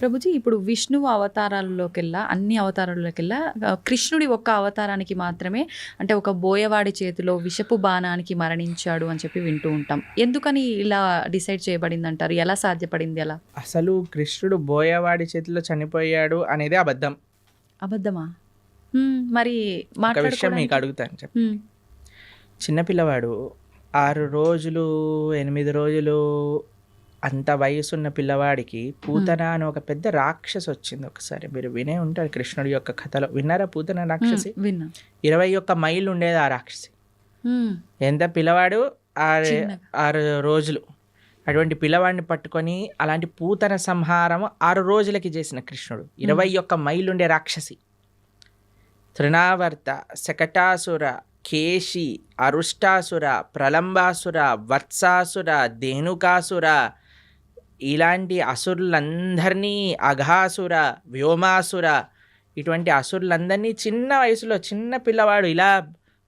ప్రభుజీ ఇప్పుడు విష్ణువు అవతారాల్లోకెల్లా అన్ని అవతారాల్లోకెల్లా కృష్ణుడి ఒక్క అవతారానికి మాత్రమే అంటే ఒక బోయవాడి చేతిలో విషపు బాణానికి మరణించాడు అని చెప్పి వింటూ ఉంటాం. ఎందుకని ఇలా డిసైడ్ చేయబడింది అంటారు? ఎలా సాధ్యపడింది అలా? అసలు కృష్ణుడు బోయవాడి చేతిలో చనిపోయాడు అనేది అబద్ధం. అబద్ధమా? మరి ఒక విషయం మీకు మాట్లాడుకోవడానికి అడుగుతాను చెప్పి. చిన్నపిల్లవాడు 6 రోజులు 8 రోజులు అంత వయసున్న పిల్లవాడికి పూతన అని ఒక పెద్ద రాక్షసి వచ్చింది. ఒకసారి మీరు వినే ఉంటారు కృష్ణుడి యొక్క కథలో. విన్నారా పూతన రాక్షసి? విన్నా. 21 మైళ్ళు ఉండేది ఆ రాక్షసి. ఎంత పిల్లవాడు 6 రోజులు. అటువంటి పిల్లవాడిని పట్టుకొని అలాంటి పూతన సంహారం 6 రోజులకి చేసిన కృష్ణుడు 21 మైళ్ళు ఉండే రాక్షసి. తృణావర్త, శకటాసుర, కేశి, అరుష్టాసుర, ప్రలంబాసుర, వత్సాసుర, ధేనుకాసుర, ఇలాంటి అసురులందరినీ, అఘాసుర, వ్యోమాసుర, ఇటువంటి అసురులందరినీ చిన్న వయసులో చిన్న పిల్లవాడు ఇలా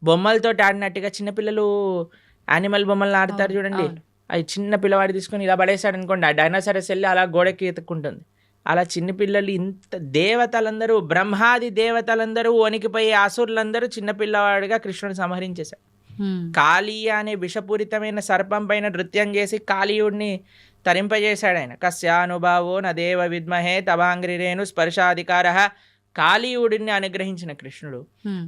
బొమ్మలతో ఆడినట్టుగా చిన్నపిల్లలు యానిమల్ బొమ్మలను ఆడతారు చూడండి, అది చిన్న పిల్లవాడు తీసుకొని ఇలా పడేశాడు అనుకోండి, ఆ డైనోసారస్ వెళ్ళి అలా గోడకి ఎత్తుకుంటుంది. అలా చిన్నపిల్లలు ఇంత దేవతలందరూ, బ్రహ్మాది దేవతలందరూ వణికిపోయి అసురులందరూ చిన్నపిల్లవాడిగా కృష్ణుడు సంహరించేశాడు. కాళీయ అనే విషపూరితమైన సర్పం పైన నృత్యం చేసి కాళీయుడిని తరింపజేశాడు ఆయన. కస్యానుభావో నదేవ విద్మహే తవాంగ్రిరేణు స్పర్శాధికార. కాళీయుడిని అనుగ్రహించిన కృష్ణుడు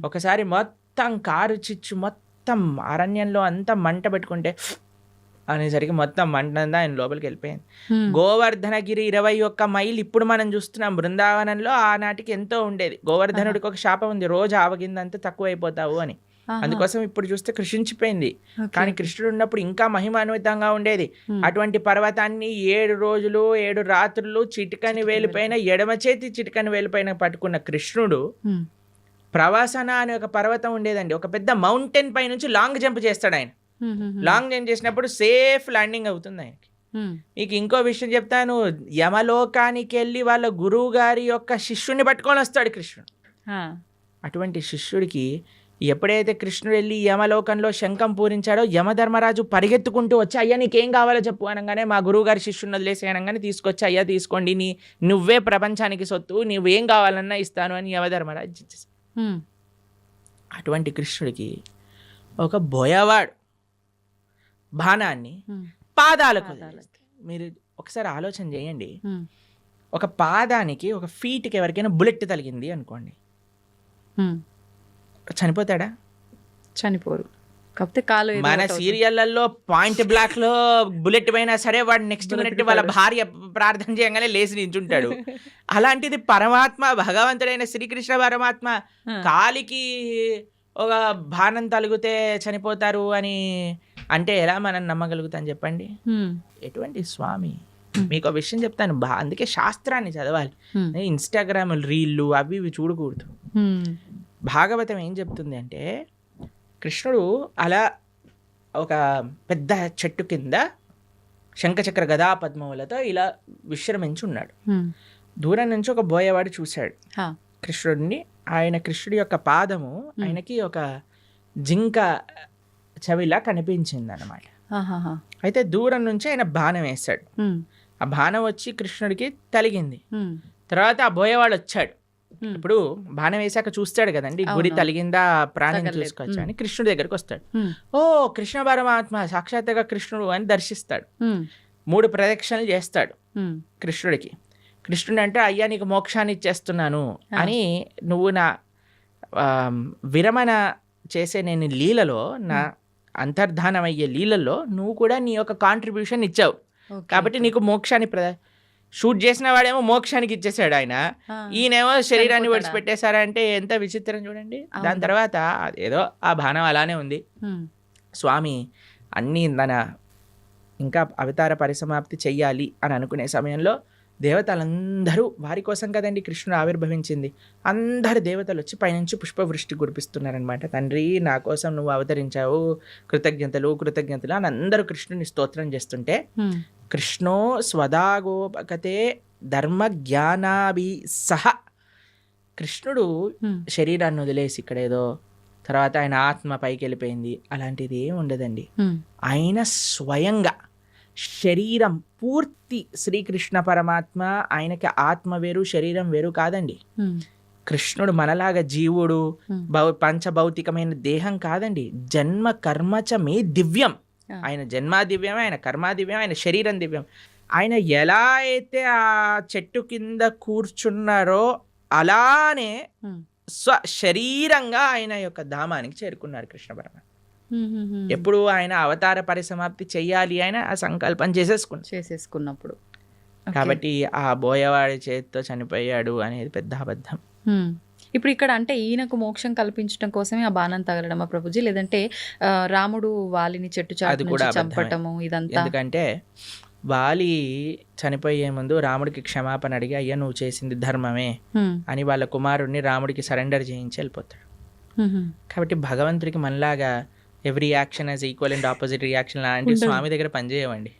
ఒకసారి మొత్తం కారు చిచ్చు మొత్తం అరణ్యంలో అంతా మంట పెట్టుకుంటే అనేసరికి మొత్తం మంటంతా ఆయన లోపలికి వెళ్ళిపోయింది. గోవర్ధనగిరి 21 మైళ్ళు ఇప్పుడు మనం చూస్తున్నాం. బృందావనంలో ఆనాటికి ఎంతో ఉండేది. గోవర్ధనుడికి ఒక శాపం ఉంది, రోజు ఆవగిందంతా తక్కువైపోతావు అని. అందుకోసం ఇప్పుడు చూస్తే కృషించిపోయింది. కానీ కృష్ణుడు ఉన్నప్పుడు ఇంకా మహిమాన్వితంగా ఉండేది. అటువంటి పర్వతాన్ని 7 రోజులు 7 రాత్రులు చిటికని వేలిపైన, ఎడమ చేతి చిటికని వేలిపైన పట్టుకున్న కృష్ణుడు ప్రవాసన అనే ఒక పర్వతం ఉండేదండి. ఒక పెద్ద మౌంటైన్ పై నుంచి లాంగ్ జంప్ చేస్తాడు ఆయన. లాంగ్ జంప్ చేసినప్పుడు సేఫ్ ల్యాండింగ్ అవుతుంది ఆయనకి. మీకు ఇంకో విషయం చెప్తాను. యమలోకానికి వెళ్ళి వాళ్ళ గురువు గారి యొక్క శిష్యుని పట్టుకొని వస్తాడు కృష్ణుడు. అటువంటి శిష్యుడికి ఎప్పుడైతే కృష్ణుడు వెళ్ళి యమలోకంలో శంఖం పూరించాడో యమధర్మరాజు పరిగెత్తుకుంటూ వచ్చి, అయ్యా నీకేం కావాలో చెప్పు అనగానే, మా గురువు గారి శిష్యుని వదిలేసి అనగానే తీసుకొచ్చి, అయ్యా తీసుకోండి, నువ్వే ప్రపంచానికి సొత్తు, నువ్వేం కావాలన్నా ఇస్తాను అని యమధర్మరాజు ఇచ్చేసి. అటువంటి కృష్ణుడికి ఒక బోయవాడు బాణాన్ని పాదాలకు, మీరు ఒకసారి ఆలోచన చేయండి, ఒక పాదానికి ఒక ఫీట్కి ఎవరికైనా బుల్లెట్ తగిలింది అనుకోండి, చనిపోతాడా? చనిపోరు. కాకపోతే కాలు మన సీరియళ్లలో పాయింట్ బ్లాక్ లో బుల్లెట్ పోయినా సరే వాడు నెక్స్ట్ మినిట్ వాళ్ళ భార్య ప్రార్థన చేయగానే లేచి నించుంటాడు. అలాంటిది పరమాత్మ, భగవంతుడైన శ్రీకృష్ణ పరమాత్మ కాలికి ఒక బాణం తలిగితే చనిపోతారు అని అంటే ఎలా మనం నమ్మగలుగుతాం చెప్పండి? ఎటువంటి స్వామి! మీకు ఒక విషయం చెప్తాను, అందుకే శాస్త్రాన్ని చదవాలి. ఇన్స్టాగ్రామ్ రీళ్ళు అవి ఇవి చూడకూడదు. భాగవతం ఏం చెప్తుంది అంటే, కృష్ణుడు అలా ఒక పెద్ద చెట్టు కింద శంఖచక్ర గదా పద్మములతో ఇలా విశ్రమించి ఉన్నాడు. దూరం నుంచి ఒక బోయవాడు చూశాడు కృష్ణుడిని. కృష్ణుడి యొక్క పాదము ఆయనకి ఒక జింక చెవిలా కనిపించింది అన్నమాట. అయితే దూరం నుంచి ఆయన బాణం వేశాడు. ఆ బాణం వచ్చి కృష్ణుడికి తలిగింది. తర్వాత ఆ బోయవాడు వచ్చాడు. ఇప్పుడు బాణం వేసాక చూస్తాడు కదండి, గుడి తలిగిందా, ప్రాణం చూసుకోవచ్చు అని కృష్ణుడి దగ్గరికి వస్తాడు. ఓ కృష్ణ పరమాత్మ సాక్షాత్తుగా కృష్ణుడు అని దర్శిస్తాడు. 3 ప్రదక్షిణలు చేస్తాడు కృష్ణుడికి. కృష్ణుడు అంటే, అయ్యా నీకు మోక్షాన్ని ఇచ్చేస్తున్నాను అని, నువ్వు నా విరమణ చేసే నేను లీలలో, నా అంతర్ధానం అయ్యే లీలలో నువ్వు కూడా నీ యొక్క కాంట్రిబ్యూషన్ ఇచ్చావు కాబట్టి నీకు మోక్షాన్ని షూట్ చేసిన వాడేమో మోక్షానికి ఇచ్చేసాడు ఆయన, ఈయనేమో శరీరాన్ని విడిచిపెట్టేశారంటే ఎంత విచిత్రం చూడండి. దాని తర్వాత ఏదో ఆ బాణం అలానే ఉంది. స్వామి అన్నీ ఇంకా అవతార పరిసమాప్తి చెయ్యాలి అని అనుకునే సమయంలో దేవతలందరూ, వారి కోసం కదండి కృష్ణుడు ఆవిర్భవించింది, అందరు దేవతలు వచ్చి పైనుంచి పుష్పవృష్టి కురిపిస్తున్నారనమాట. తండ్రి నా కోసం నువ్వు అవతరించావు, కృతజ్ఞతలు కృతజ్ఞతలు అని అందరూ కృష్ణుని స్తోత్రం చేస్తుంటే, కృష్ణో స్వదాగోపకతే ధర్మ జ్ఞానాభి సహ, కృష్ణుడు శరీరాన్ని వదిలేసి ఇక్కడేదో తర్వాత ఆయన ఆత్మ పైకి వెళ్ళిపోయింది అలాంటిది ఏమి ఉండదండి. ఆయన స్వయంగా శరీరం పూర్తి శ్రీకృష్ణ పరమాత్మ, ఆయనకి ఆత్మ వేరు శరీరం వేరు కాదండి. కృష్ణుడు మనలాగా జీవుడు పంచభౌతికమైన దేహం కాదండి. జన్మ కర్మచ మే దివ్యం. ఆయన జన్మ దివ్యం, ఆయన కర్మ దివ్యం, ఆయన శరీరం దివ్యం. ఆయన ఎలా అయితే ఆ చెట్టు కింద కూర్చున్నారో అలానే శరీరంగా ఆయన యొక్క ధామానికి చేరుకున్నారు కృష్ణ పరమాత్మ. ఎప్పుడు ఆయన అవతార పరిసమాప్తి చెయ్యాలి ఆయన ఆ సంకల్పం చేసేసుకున్నప్పుడు. కాబట్టి ఆ బోయవాడి చేతితో చనిపోయాడు అనేది పెద్ద అబద్ధం. ఇప్పుడు ఇక్కడ అంటే ఈయనకు మోక్షం కల్పించడం కోసమే ఆ బాణం తగలడమా ప్రభుజీ, లేదంటే రాముడు వాలిని చెట్టు చాటు నుంచి చంపటము ఇదంతా? ఎందుకంటే వాలి చనిపోయే ముందు రాముడికి క్షమాపణ అడిగి, అయ్యా నువ్వు చేసింది ధర్మమే అని వాళ్ళ కుమారుడిని రాముడికి సరెండర్ చేయించి వెళ్ళిపోతాడు. కాబట్టి భగవంతుడికి మనలాగా every action as equal and opposite reaction లాంటి స్వామి దగ్గర పనిచేయవండి.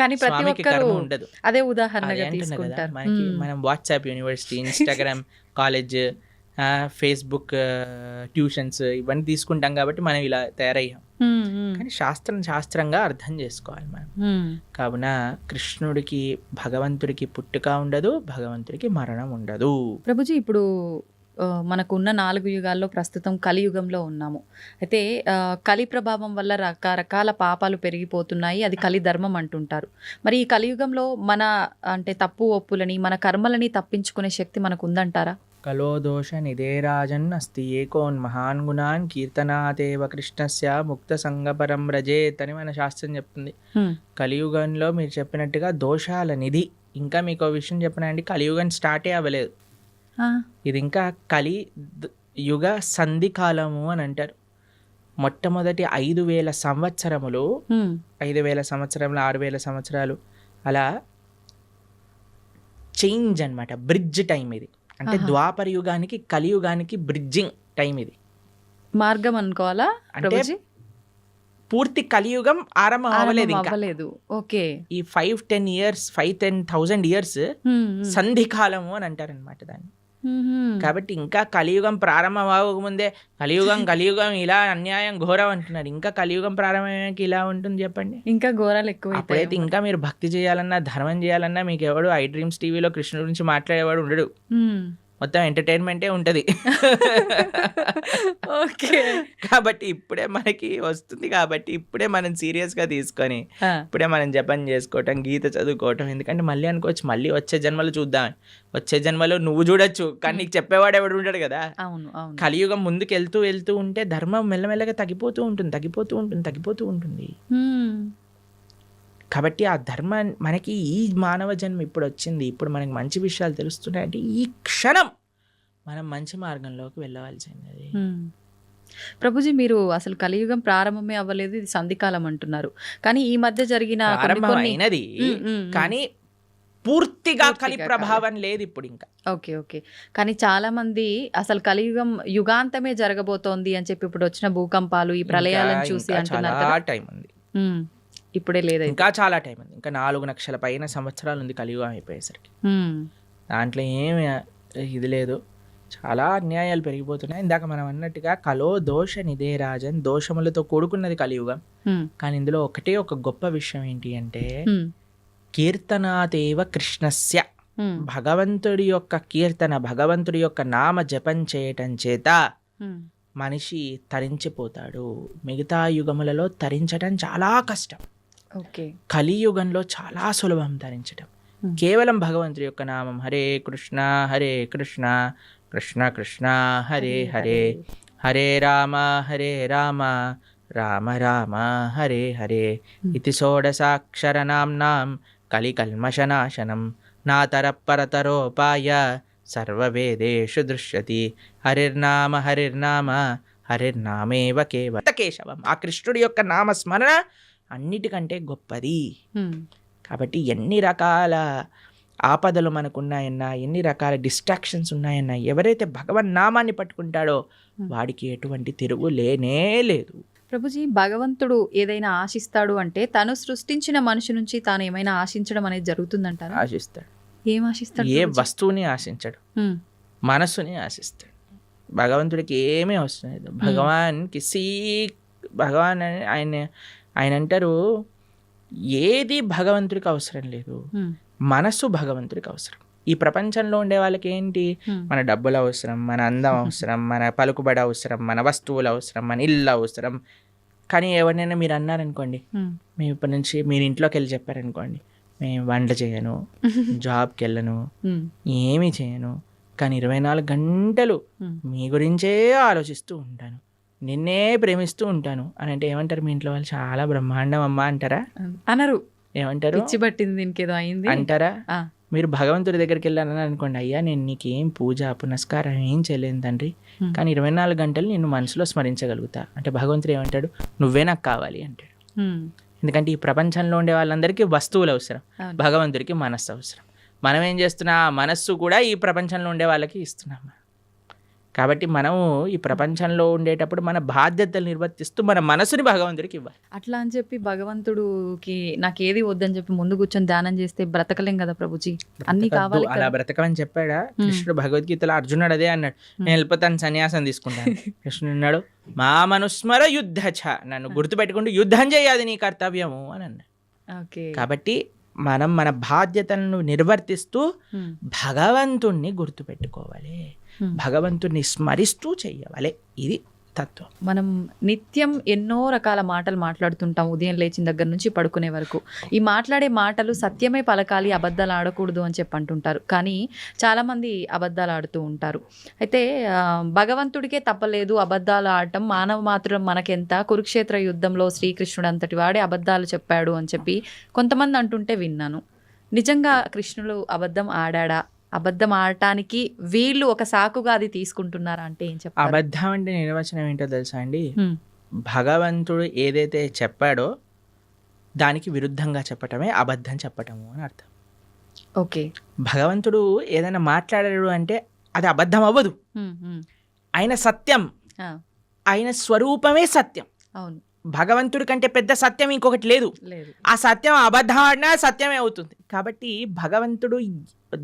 కానీ ప్రతి ఒక్కరు ఉండదు. అదే ఉదాహరణగా తీసుకుంటారు. మనకి మనం WhatsApp university, Instagram college, Facebook tuitions ఇవన్నీ తీసుకుంటాం కాబట్టి మనం ఇలా తయారయ్యాం. కానీ శాస్త్రంగా అర్థం చేసుకోవాలి మనం. కావున కృష్ణుడికి భగవంతుడికి పుట్టుక ఉండదు, భగవంతుడికి మరణం ఉండదు. ప్రభుజీ ఇప్పుడు మనకున్న 4 యుగాల్లో ప్రస్తుతం కలియుగంలో ఉన్నాము. అయితే కలి ప్రభావం వల్ల రకరకాల పాపాలు పెరిగిపోతున్నాయి, అది కలి ధర్మం అంటుంటారు. మరి ఈ కలియుగంలో మన అంటే తప్పు ఒప్పులని మన కర్మలని తప్పించుకునే శక్తి మనకు ఉందంటారా? కలో దోష నిదేరాజన్ అస్తి ఏకోన్ మహాన్ గుణాన్ కీర్తనాతేవ కృష్ణస్య ముక్త సంగపరం రజేత్ అని మన శాస్త్రం చెప్తుంది. కలియుగంలో మీరు చెప్పినట్టుగా దోషాల నిధి. ఇంకా మీకు విషయం చెప్పినండి, కలియుగం స్టార్టే అవ్వలేదు. ఇది ఇంకా కలి యుగ సంధి కాలము అని అంటారు. మొట్టమొదటి 5,000 సంవత్సరములు, 5,000 సంవత్సరములు, 6,000 సంవత్సరాలు అలా చేంజ్ అన్నమాట. బ్రిడ్జ్ టైం ఇది. అంటే ద్వాపర యుగానికి కలియుగానికి బ్రిడ్జింగ్ టైం ఇది. మార్గం అనుకోవాలా? అంటే పూర్తి కలియుగం ఆరంభం అవ్వలేదు ఇంకా. ఓకే. ఈ 5-10 years 5-10,000 years సంధి కాలము అని అంటారు అనమాట దాన్ని. కాబట్టి ఇంకా కలియుగం ప్రారంభం అవ్వకముందే కలియుగం ఇలా అన్యాయం ఘోరం అంటున్నారు. ఇంకా కలియుగం ప్రారంభమయ్యాక ఇలా ఉంటుంది చెప్పండి. ఇంకా ఘోరాలు ఎక్కువ. అప్పుడైతే ఇంకా మీరు భక్తి చేయాలన్నా ధర్మం చేయాలన్నా మీకు ఎవడు ఐ డ్రీమ్స్ టీవీలో కృష్ణుడి గురించి మాట్లాడేవాడు ఉండడు. మొత్తం ఎంటర్టైన్మెంటే ఉంటుంది. ఓకే. కాబట్టి ఇప్పుడే మనకి వస్తుంది, కాబట్టి ఇప్పుడే మనం సీరియస్గా తీసుకొని ఇప్పుడే మనం జపం చేసుకోవటం, గీత చదువుకోవటం. ఎందుకంటే మళ్ళీ అనుకోవచ్చు మళ్ళీ వచ్చే జన్మలో చూద్దాం, వచ్చే జన్మలో నువ్వు చూడొచ్చు కానీ నీకు చెప్పేవాడు ఎవడు ఉంటాడు కదా. కలియుగం ముందుకు వెళ్తూ ఉంటే ధర్మం మెల్లమెల్లగా తగ్గిపోతూ ఉంటుంది. కాబట్టి ఆ ధర్మం మనకి ఈ మానవ జన్మ ఇప్పుడు వచ్చింది, ఇప్పుడు మనకి మంచి విషయాలు తెలుస్తున్నాయంటే ఈ క్షణం మనం మంచి మార్గంలోకి వెళ్ళవలసింది. ప్రభుజీ మీరు అసలు కలియుగం ప్రారంభమే అవ్వలేదు, ఇది సంధికాలం అంటున్నారు. కానీ ఈ మధ్య జరిగిన ప్రారంభమైనది కానీ పూర్తిగా కలి ప్రభావం లేదు ఇప్పుడు ఇంకా. ఓకే. కానీ చాలా మంది అసలు కలియుగం యుగాంతమే జరగబోతోంది అని చెప్పి ఇప్పుడు వచ్చిన భూకంపాలు ఈ ప్రళయాలను చూసి అంటున్నారు కదా. టైం ఉంది, ఇప్పుడే లేదు, ఇంకా చాలా టైం ఉంది. ఇంకా 4 లక్షల పైన సంవత్సరాలు ఉంది కలియుగం అయిపోయేసరికి. దాంట్లో ఏమి ఇది లేదు, చాలా అన్యాయాలు పెరిగిపోతున్నాయి. ఇందాక మనం అన్నట్టుగా కలో దోష నిదే రాజన్, దోషములతో కూడుకున్నది కలియుగం. కానీ ఇందులో ఒకటే ఒక గొప్ప విషయం ఏంటి అంటే కీర్తనాతేవ కృష్ణస్య, భగవంతుడి యొక్క కీర్తన, భగవంతుడి యొక్క నామ జపం చేయటం చేత మనిషి తరించిపోతాడు. మిగతా యుగములలో తరించడం చాలా కష్టం, కలియుగంలో చాలా సులభం తరించడం. కేవలం భగవంతుడి యొక్క నామం హరే కృష్ణ కృష్ణ కృష్ణ హరే హరే, హరే రామ రామ రామ హరే హరే ఇతి షోడశాక్షరనామ్నాం కలికల్మషనాశనం నాతరపరతరోపాయ సర్వవేదేషు దృశ్యతి హరిర్నామ హరిర్నామేవ కేశవం. ఆ కృష్ణుడి యొక్క నామస్మరణ అన్నిటికంటే గొప్పది. కాబట్టి ఎన్ని రకాల ఆపదలు మనకున్నాయన్నా, ఎన్ని రకాల డిస్ట్రాక్షన్స్ ఉన్నాయన్నా, ఎవరైతే భగవన్ నామాన్ని పట్టుకుంటాడో వాడికి ఎటువంటి తిరుగు లేనే లేదు. ప్రభుజీ భగవంతుడు ఏదైనా ఆశిస్తాడు అంటే తను సృష్టించిన మనిషి నుంచి తాను ఏమైనా ఆశించడం అనేది జరుగుతుందంటారా? ఆశిస్తాడు. ఏం ఆశిస్తాడు? ఏ వస్తువుని ఆశించడు, మనసుని ఆశిస్తాడు. భగవంతుడికి ఏమీ అవసరం లేదు. భగవాన్ అని ఆయన అంటారు, ఏది భగవంతుడికి అవసరం లేదు, మనస్సు భగవంతుడికి అవసరం. ఈ ప్రపంచంలో ఉండే వాళ్ళకి ఏంటి, మన డబ్బులు అవసరం, మన అందం అవసరం, మన పలుకుబడి అవసరం, మన వస్తువులు అవసరం, మన ఇల్లు అవసరం. కానీ ఎవరినైనా మీరు అన్నారనుకోండి, మేము ఇప్పటి నుంచి మీరు ఇంట్లోకి వెళ్ళి చెప్పారనుకోండి, మేము వంట చేయను, జాబ్కి వెళ్ళను, ఏమీ చేయను, కానీ 24 గంటలు మీ గురించే ఆలోచిస్తూ ఉంటాను, నిన్నే ప్రేమిస్తూ ఉంటాను అని అంటే ఏమంటారు మీ ఇంట్లో వాళ్ళు? చాలా బ్రహ్మాండం అమ్మా అంటారా? అనరు. ఏమంటారు? పిచ్చి పట్టింది, దీనికేదో అయింది అంటారా? ఆ. మీరు భగవంతుడి దగ్గరికి వెళ్ళాలని అనుకోండి, అయ్యా నేను నీకేం పూజ పునస్కారం ఏం చేయలేను తండ్రి, కానీ 24 గంటలు నిన్ను మనసులో స్మరించగలుగుతా అంటే భగవంతుడు ఏమంటాడు? నువ్వే నాకు కావాలి అంటాడు. ఎందుకంటే ఈ ప్రపంచంలో ఉండే వాళ్ళందరికీ వస్తువులు అవసరం, భగవంతుడికి మనస్సు అవసరం. మనం ఏం చేస్తున్నా, మనస్సు కూడా ఈ ప్రపంచంలో ఉండే వాళ్ళకి ఇస్తున్నాం. కాబట్టి మనము ఈ ప్రపంచంలో ఉండేటప్పుడు మన బాధ్యతలు నిర్వర్తిస్తూ మన మనసుని భగవంతుడికి ఇవ్వాలి. అట్లా అని చెప్పి భగవంతుడికి నాకేది వద్దని చెప్పి ముందు కూర్చొని ధ్యానం చేస్తే బ్రతకలేం కదా ప్రభుజీ, అన్ని కావాలి. అలా బ్రతకమని చెప్పాడా కృష్ణుడు? భగవద్గీతలో అర్జునుడు అదే అన్నాడు, నేను వెళ్ళిపోతాను, సన్యాసం తీసుకుంటాను. కృష్ణుడు అన్నాడు, మా మనుస్మర యుద్ధ, నన్ను గుర్తుపెట్టుకుంటూ యుద్ధం చేయాలి నీ కర్తవ్యము అని అన్నాడు. కాబట్టి మనం మన బాధ్యతలను నిర్వర్తిస్తూ భగవంతుణ్ణి గుర్తుపెట్టుకోవాలి, భగవంతుణ్ణి స్మరిస్తూ చెయ్యాలి. ఇది తత్వం. మనం నిత్యం ఎన్నో రకాల మాటలు మాట్లాడుతుంటాం, ఉదయం లేచిన దగ్గర నుంచి పడుకునే వరకు. ఈ మాట్లాడే మాటలు సత్యమే పలకాలి, అబద్ధాలు ఆడకూడదు అని చెప్పి అంటుంటారు. కానీ చాలామంది అబద్ధాలు ఆడుతూ ఉంటారు. అయితే భగవంతుడికే తప్పలేదు అబద్ధాలు ఆడటం, మానవ మాత్రం మనకెంత, కురుక్షేత్ర యుద్ధంలో శ్రీకృష్ణుడు అంతటి వాడే అబద్ధాలు చెప్పాడు అని చెప్పి కొంతమంది అంటుంటే విన్నాను. నిజంగా కృష్ణుడు అబద్ధం ఆడా? అబద్ధం ఆడటానికి వీళ్ళు ఒక సాకుగా అది తీసుకుంటున్నారా అంటే ఏం చెప్పారు? అబద్ధం అంటే నిర్వచనం ఏంటో తెలుసా అండి? భగవంతుడు ఏదైతే చెప్పాడో దానికి విరుద్ధంగా చెప్పటమే అబద్ధం చెప్పటము అని అర్థం. ఓకే. భగవంతుడు ఏదైనా మాట్లాడాడు అంటే అది అబద్ధం అవ్వదు. ఆయన సత్యం, ఆయన స్వరూపమే సత్యం. అవును. భగవంతుడి కంటే పెద్ద సత్యం ఇంకొకటి లేదు. ఆ సత్యం అబద్ధం ఆడినా సత్యమే అవుతుంది. కాబట్టి భగవంతుడు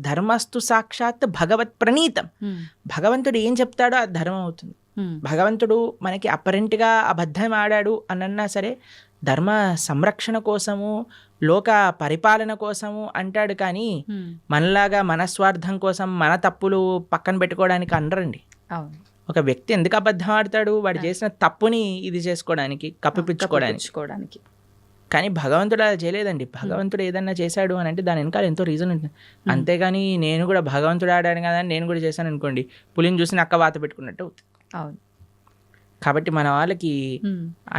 ధర్మస్తు సాక్షాత్ భగవత్ ప్రణీతం. భగవంతుడు ఏం చెప్తాడో అది ధర్మం అవుతుంది. భగవంతుడు మనకి అపరెంట్గా అబద్ధం ఆడాడు అనన్నా సరే ధర్మ సంరక్షణ కోసము, లోక పరిపాలన కోసము అంటాడు. కానీ మనలాగా మన స్వార్థం కోసం మన తప్పులు పక్కన పెట్టుకోవడానికి అనరండి. ఒక వ్యక్తి ఎందుకు అబద్ధం ఆడతాడు? వాడు చేసిన తప్పుని ఇది చేసుకోవడానికి, కప్పిపుచ్చుకోవడానికి. కానీ భగవంతుడు అలా చేయలేదండి. భగవంతుడు ఏదన్నా చేశాడు అని అంటే దాని వెనకాల ఎంతో రీజన్ ఉంటుంది. అంతేగాని నేను కూడా భగవంతుడు ఆడాను కదా అని నేను కూడా చేశాను అనుకోండి, పులిని చూసి నక్క వాత పెట్టుకున్నట్టు అవుతుంది. కాబట్టి మన వాళ్ళకి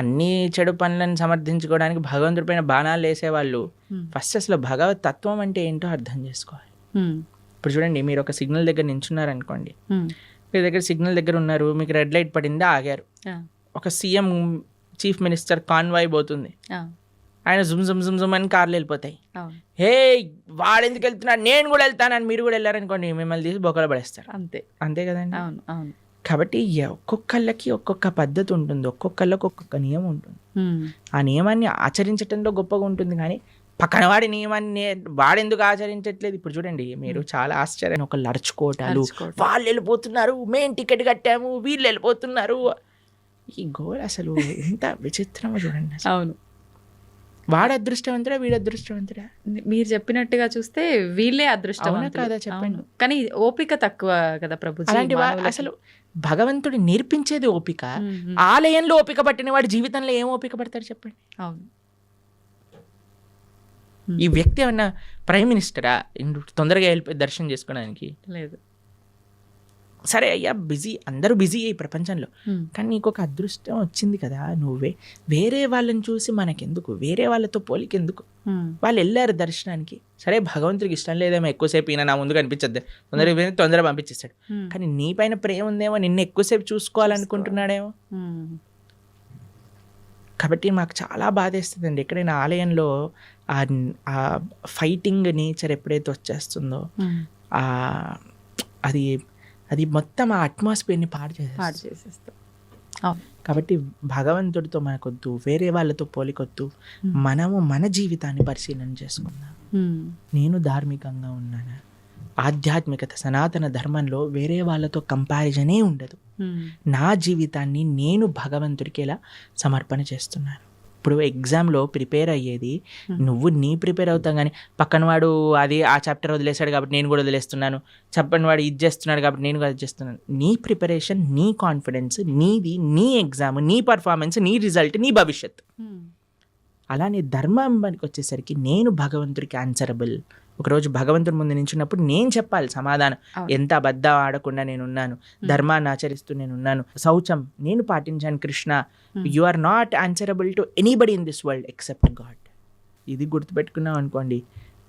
అన్ని చెడు పనులను సమర్థించుకోవడానికి భగవంతుడి పైన బాణాలు వేసేవాళ్ళు ఫస్ట్ అసలు భగవత్ తత్వం అంటే ఏంటో అర్థం చేసుకోవాలి. ఇప్పుడు చూడండి, మీరు ఒక సిగ్నల్ దగ్గర నించున్నారు అనుకోండి, మీ దగ్గర సిగ్నల్ దగ్గర ఉన్నారు, మీకు రెడ్ లైట్ పడింది, ఆగారు. ఒక సీఎం, చీఫ్ మినిస్టర్ కాన్వాయ్ పోతుంది, ఆయన జుమ్ జుమ్ జుమ్ జుమ్ అని కార్లు వెళ్ళిపోతాయి. హే వాడు ఎందుకు వెళ్తున్నాడు, నేను కూడా వెళ్తానని మీరు కూడా వెళ్ళారనుకోండి, మిమ్మల్ని తీసి బొక్కలు పడేస్తారు. అంతే కదండి. కాబట్టి ఒక్కొక్కళ్ళకి ఒక్కొక్క పద్ధతి ఉంటుంది, ఒక్కొక్కళ్ళకి ఒక్కొక్క నియమం ఉంటుంది. ఆ నియమాన్ని ఆచరించడంలో గొప్పగా ఉంటుంది. కానీ పక్కన వాడి నియమాన్ని వాడెందుకు ఆచరించట్లేదు? ఇప్పుడు చూడండి, మీరు చాలా ఆశ్చర్యం, ఒకళ్ళు అరుచుకోవటాలు, వాళ్ళు వెళ్ళిపోతున్నారు, మేము టికెట్ కట్టాము, వీళ్ళు వెళ్ళిపోతున్నారు. ఈ గోల్ అసలు ఎంత విచిత్రమో చూడండి. అవును, వాడు అదృష్టవంతుడా, వీడు అదృష్టవంతుడా? మీరు చెప్పినట్టుగా చూస్తే వీళ్ళే అదృష్టవంతులు కదా, చెప్పండి. కానీ ఓపిక తక్కువ కదా ప్రభు. అసలు భగవంతుడు నేర్పించేది ఓపిక. ఆలయంలో ఓపిక పట్టిన వాడు జీవితంలో ఏం ఓపిక పడతాడు చెప్పండి? అవును. ఈ వ్యక్తి ఏమన్నా ప్రైమ్ మినిస్టరా తొందరగా వెళ్ళిపోయి దర్శనం చేసుకోవడానికి? లేదు. సరే అయ్యా, బిజీ, అందరూ బిజీ ఈ ప్రపంచంలో, కానీ నీకు ఒక అదృష్టం వచ్చింది కదా, నువ్వే వేరే వాళ్ళని చూసి మనకెందుకు, వేరే వాళ్ళతో పోలికెందుకు? వాళ్ళు వెళ్ళారు దర్శనానికి, సరే భగవంతుడికి ఇష్టం లేదేమో ఎక్కువసేపు ఈయన నా ముందు కనిపించద్దు, తొందరగా పంపించేస్తాడు. కానీ నీ పైన ప్రేమ ఉందేమో, నిన్ను ఎక్కువసేపు చూసుకోవాలనుకుంటున్నాడేమో. కాబట్టి మాకు చాలా బాధేస్తుందండి ఎక్కడైనా ఆలయంలో ఆ ఫైటింగ్ నేచర్ ఎప్పుడైతే వచ్చేస్తుందో అది మొత్తం ఆ అట్మాస్ఫియర్ని పాడు చేసేస్తాం. కాబట్టి భగవంతుడితో మనకొద్దు, వేరే వాళ్ళతో పోలికొద్దు, మనము మన జీవితాన్ని పరిశీలన చేసుకుందాం. నేను ధార్మికంగా ఉన్నానా? ఆధ్యాత్మికత, సనాతన ధర్మంలో వేరే వాళ్ళతో కంపారిజనే ఉండదు. నా జీవితాన్ని నేను భగవంతుడికి ఎలా సమర్పణ చేస్తున్నాను, ఇప్పుడు ఎగ్జామ్లో ప్రిపేర్ అయ్యేది నువ్వు ప్రిపేర్ అవుతావు, కానీ పక్కన వాడు అది ఆ చాప్టర్ వదిలేశాడు కాబట్టి నేను కూడా వదిలేస్తున్నాను, చెప్పని వాడు ఇది చేస్తున్నాడు కాబట్టి నేను కూడా అది చేస్తున్నాను. నీ ప్రిపరేషన్, నీ కాన్ఫిడెన్స్, నీది, నీ ఎగ్జామ్, నీ పర్ఫార్మెన్స్, నీ రిజల్ట్, నీ భవిష్యత్. అలానే ధర్మానికి వచ్చేసరికి నేను భగవంతుడికి ఆన్సరబుల్. ఒకరోజు భగవంతుడి ముందు నించున్నప్పుడు నేను చెప్పాలి సమాధానం. ఎంత అబద్ధం ఆడకుండా నేనున్నాను, ధర్మాన్ని ఆచరిస్తూ నేనున్నాను, శౌచం నేను పాటించాను. Krishna, you are not answerable to anybody in this world except god. ఇది గుర్తుపెట్టుకున్నాం అనుకోండి,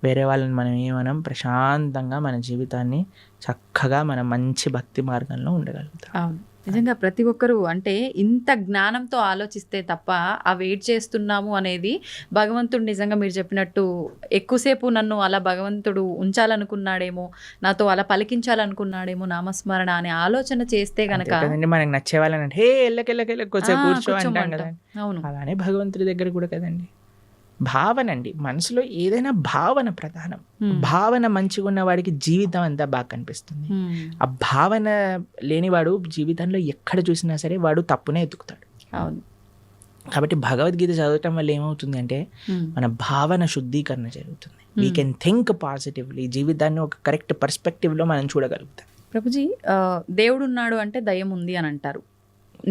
వేరే వాళ్ళని మనం ఏమనం, ప్రశాంతంగా మన జీవితాన్ని చక్కగా మన మంచి భక్తి మార్గంలో ఉండగలుగుతాం. అవును, నిజంగా ప్రతి ఒక్కరూ అంటే ఇంత జ్ఞానంతో ఆలోచిస్తే తప్ప ఆ వెయిట్ చేస్తున్నాము అనేది భగవంతుడు నిజంగా మీరు చెప్పినట్టు ఎక్కువసేపు నన్ను అలా భగవంతుడు ఉంచాలనుకున్నాడేమో, నాతో అలా పలికించాలనుకున్నాడేమో నామస్మరణ అనే ఆలోచన చేస్తే గనక మనకి నచ్చే వాళ్ళని అంటే హే ఎల్లకెళ్ళకెళ్ళ కొంచెం కూర్చో అంటాం కదా. అవును, అలానే భగవంతుడి దగ్గర కూడా కదండి, భావన అండి. మనసులో ఏదైనా భావన ప్రధానం. భావన మంచిగా ఉన్న వాడికి జీవితం అంతా బాగా కనిపిస్తుంది. ఆ భావన లేనివాడు జీవితంలో ఎక్కడ చూసినా సరే వాడు తప్పునే ఎత్తుకుతాడు. అవును, కాబట్టి భగవద్గీత చదవటం వల్ల ఏమవుతుంది అంటే మన భావన శుద్ధీకరణ జరుగుతుంది. వీ కెన్ థింక్ పాజిటివ్లీ, జీవితాన్ని ఒక కరెక్ట్ పర్స్పెక్టివ్లో మనం చూడగలుగుతాం. ప్రభుజీ, దేవుడు ఉన్నాడు అంటే దయ్యం ఉంది అని అంటారు.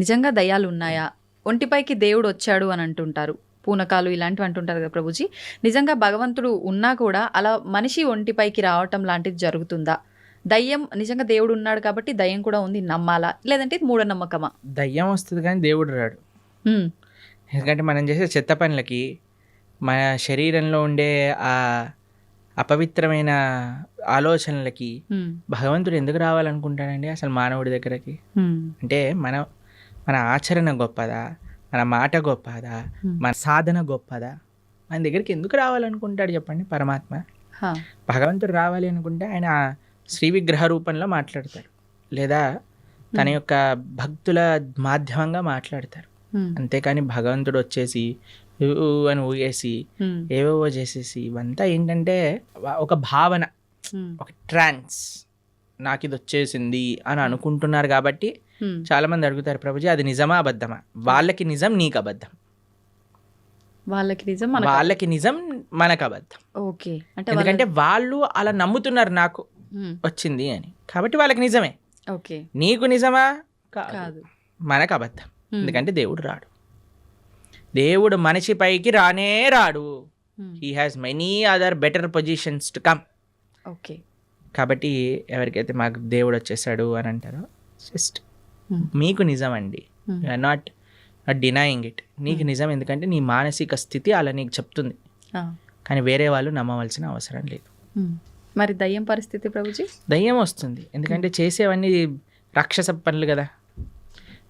నిజంగా దయ్యాలు ఉన్నాయా? ఒంటిపైకి దేవుడు వచ్చాడు అని అంటుంటారు, పూనకాలు ఇలాంటివి అంటుంటారు కదా ప్రభుజీ. నిజంగా భగవంతుడు ఉన్నా కూడా అలా మనిషి ఒంటిపైకి రావటం లాంటిది జరుగుతుందా? దయ్యం నిజంగా దేవుడు ఉన్నాడు కాబట్టి దయ్యం కూడా ఉంది నమ్మాలా, లేదంటే ఇది మూఢనమ్మకమా? దయ్యం వస్తుంది కానీ దేవుడు రాడు. ఎందుకంటే మనం చేసే చెత్త పనులకి, మన శరీరంలో ఉండే ఆ అపవిత్రమైన ఆలోచనలకి భగవంతుడు ఎందుకు రావాలనుకుంటాడండి అసలు మానవుడి దగ్గరకి? అంటే మన ఆచరణ గొప్పదా, మన మాట గొప్పదా, మన సాధన గొప్పదా? మన దగ్గరికి ఎందుకు రావాలనుకుంటాడు చెప్పండి పరమాత్మ? భగవంతుడు రావాలి అనుకుంటే ఆయన శ్రీ విగ్రహ రూపంలో మాట్లాడతారు, లేదా తన యొక్క భక్తుల మాధ్యమంగా మాట్లాడతారు. అంతేకాని భగవంతుడు వచ్చేసి అని ఊగేసి ఏవేవో చేసేసి ఇవంతా ఏంటంటే ఒక భావన, ఒక ట్రాన్స్, నాకు ఇది వచ్చేసింది అని అనుకుంటున్నారు. కాబట్టి చాలా మంది అడుగుతారు, ప్రభుజీ అది నిజమా అబద్ధమా? వాళ్ళకి నిజం, నీకు అబద్ధం. వాళ్ళకి నిజం, మనకు అబద్ధం. ఓకే, ఎందుకంటే వాళ్ళు అలా నమ్ముతున్నారు నాకు వచ్చింది అని, కాబట్టి వాళ్ళకి నిజమే. ఓకే, నీకు నిజమా? కాదు, మనకు అబద్ధం. ఎందుకంటే దేవుడు రాడు, దేవుడు మనిషి పైకి రానే రాడు. He has many other better positions to come. Okay, కాబట్టి ఎవరికైతే మాకు దేవుడు వచ్చేసాడు అని అంటారో జస్ట్ మీకు నిజం అండి, యూఆర్ నాట్ డినయింగ్ ఇట్. నీకు నిజం, ఎందుకంటే నీ మానసిక స్థితి అలా నీకు చెప్తుంది, కానీ వేరే వాళ్ళు నమ్మవలసిన అవసరం లేదు. మరి దయ్యం పరిస్థితి ప్రభుజీ? దయ్యం వస్తుంది ఎందుకంటే చేసేవన్నీ రాక్షస పనులు కదా,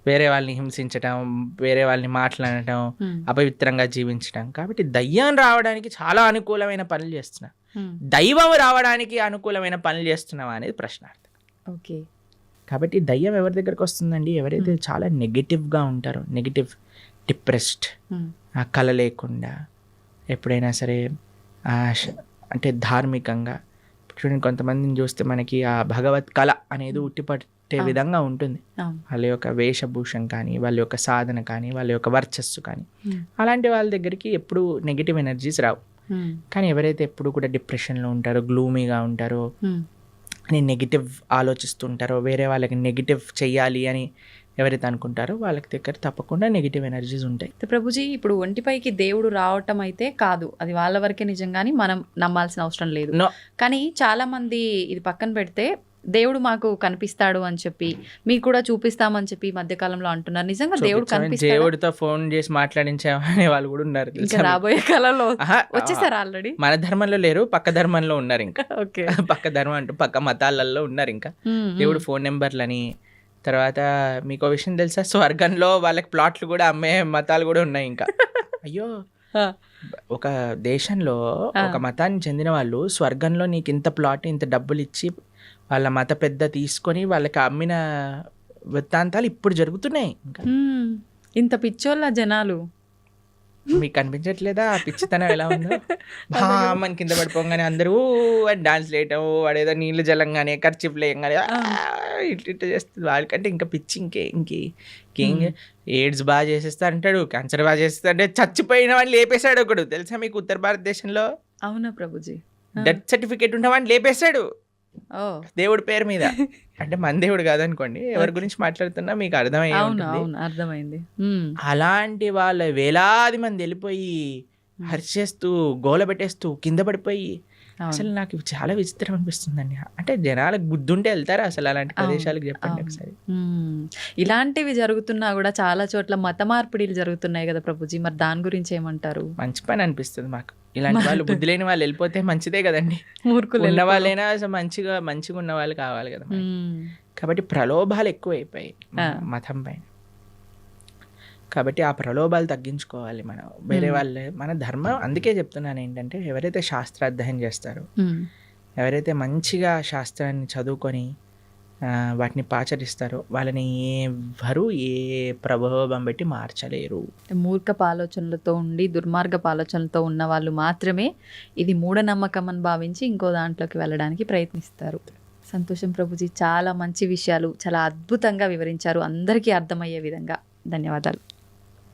వేరే వాళ్ళని హింసించటం, వేరే వాళ్ళని మాట్లాడటం, అపవిత్రంగా జీవించటం. కాబట్టి దయ్యం రావడానికి చాలా అనుకూలమైన పనులు చేస్తున్నా, దైవం రావడానికి అనుకూలమైన పనులు చేస్తున్నావా అనేది ప్రశ్నార్థం. ఓకే, కాబట్టి దయ్యం ఎవరి దగ్గరకు వస్తుందండి? ఎవరైతే చాలా నెగిటివ్గా ఉంటారో, నెగిటివ్, డిప్రెస్డ్, ఆ కళ లేకుండా, ఎప్పుడైనా సరే అంటే ధార్మికంగా చూడండి, కొంతమందిని చూస్తే మనకి ఆ భగవత్ కళ అనేది ఉట్టిపట్టే విధంగా ఉంటుంది. వాళ్ళ యొక్క వేషభూషం కానీ, వాళ్ళ యొక్క సాధన కానీ, వాళ్ళ యొక్క వర్చస్సు కానీ, అలాంటి వాళ్ళ దగ్గరికి ఎప్పుడు నెగిటివ్ ఎనర్జీస్ రావు. కానీ ఎవరైతే ఎప్పుడు కూడా డిప్రెషన్లో ఉంటారో, గ్లూమీగా ఉంటారో, అని నెగిటివ్ ఆలోచిస్తుంటారో, వేరే వాళ్ళకి నెగిటివ్ చెయ్యాలి అని ఎవరైతే అనుకుంటారో వాళ్ళకి దగ్గర తప్పకుండా నెగిటివ్ ఎనర్జీస్ ఉంటాయి. ప్రభుజీ, ఇప్పుడు ఒంటిపైకి దేవుడు రావటం అయితే కాదు, అది వాళ్ళ వరకే నిజంగాని మనం నమ్మాల్సిన అవసరం లేదు. కానీ చాలా మంది ఇది పక్కన పెడితే దేవుడు మాకు కనిపిస్తాడు అని చెప్పి, మీకు కూడా చూపిస్తామని చెప్పి ఈ మధ్యకాలంలో అంటున్నారు. నిజంగా దేవుడు కనిపిస్తాడు? దేవుడితో ఫోన్ చేసి మాట్లాడించే వాళ్ళు కూడా ఉన్నారు. రాబోయే కాలంలో వచ్చేసారు ఆల్రెడీ. మన ధర్మంలో లేరు, పక్క ధర్మంలో ఉన్నారు. ఇంకా పక్క ధర్మం అంటూ పక్క మతాలలో ఉన్నారు. ఇంకా దేవుడు ఫోన్ నెంబర్లని. తర్వాత మీకు విషయం తెలుసా, స్వర్గంలో వాళ్ళకి ప్లాట్లు కూడా అమ్మే మతాలు కూడా ఉన్నాయి. ఇంకా అయ్యో, ఒక దేశంలో ఒక మతానికి చెందిన వాళ్ళు స్వర్గంలో నీకు ఇంత ప్లాట్, ఇంత డబ్బులు ఇచ్చి వాళ్ళ మత పెద్ద తీసుకొని వాళ్ళకి అమ్మిన వృత్తాంతాలు ఇప్పుడు జరుగుతున్నాయి. ఇంకా ఇంత పిచ్చోళ్ళ జనాలు. మీకు కనిపించట్లేదా ఆ పిచ్చితనం ఎలా ఉందో? మన కింద పడిపోగానే అందరూ డాన్స్ లేయటం, వాడేదో నీళ్ళు జలంగానే ఖర్చీఫ్ లేయంగానే ఇట్లా చేస్తుంది. వాళ్ళకంటే ఇంకా పిచ్చి ఇంకేం ఎయిడ్స్ బాగా చేసేస్తా అంటాడు, క్యాన్సర్ బాగా చేస్తా అంటే చచ్చిపోయిన వాడిని లేపేశాడు ఒకడు తెలుసా మీకు? ఉత్తర భారతదేశంలో అవునా ప్రభుజీ? డెత్ సర్టిఫికేట్ ఉన్న వాడిని లేపేశాడు ఓ దేవుడి పేరు మీద. అంటే మన దేవుడు కాదనుకోండి, ఎవరి గురించి మాట్లాడుతున్నా మీకు అర్థమయ్యే అవును ఉంటుంది. అవును అర్థమైంది. అలాంటి వాళ్ళ వేలాది మంది వెళ్ళిపోయి హర్షేస్తూ గోల పెట్టేస్తూ కింద పడిపోయి అసలు నాకు ఇవి చాలా విచిత్రం అనిపిస్తుందండి. అంటే జనాలకు బుద్ధి ఉంటే వెళ్తారా అసలు అలాంటి ప్రదేశాలకు? చెప్పండి ఒకసారి. ఇలాంటివి జరుగుతున్నా కూడా చాలా చోట్ల మత మార్పిడిలు జరుగుతున్నాయి కదా ప్రభుజీ, మరి దాని గురించి ఏమంటారు? మంచి పని అనిపిస్తుంది మాకు. ఇలాంటి వాళ్ళు బుద్ధి లేని వాళ్ళు వెళ్ళిపోతే మంచిదే కదండి. మూర్ఖులు ఉన్న వాళ్ళైనా అసలు మంచిగా ఉన్న వాళ్ళు కావాలి కదా మనకి. కాబట్టి ప్రలోభాలు ఎక్కువైపోయాయి మతం పైన. కాబట్టి ఆ ప్రలోభాలు తగ్గించుకోవాలి మనం. వేరే వాళ్ళు మన ధర్మం అందుకే చెప్తున్నాను ఏంటంటే, ఎవరైతే శాస్త్రాధ్యయనం చేస్తారో, ఎవరైతే మంచిగా శాస్త్రాన్ని చదువుకొని వాటిని పాచరిస్తారో వాళ్ళని ఎవ్వరూ ఏ ప్రభావం పెట్టి మార్చలేరు. మూర్ఖపు ఆలోచనలతో ఉండి దుర్మార్గపు ఆలోచనలతో ఉన్న వాళ్ళు మాత్రమే ఇది మూఢనమ్మకం అని భావించి ఇంకో దాంట్లోకి వెళ్ళడానికి ప్రయత్నిస్తారు. సంతోషం ప్రభుజీ, చాలా మంచి విషయాలు చాలా అద్భుతంగా వివరించారు, అందరికీ అర్థమయ్యే విధంగా. ధన్యవాదాలు.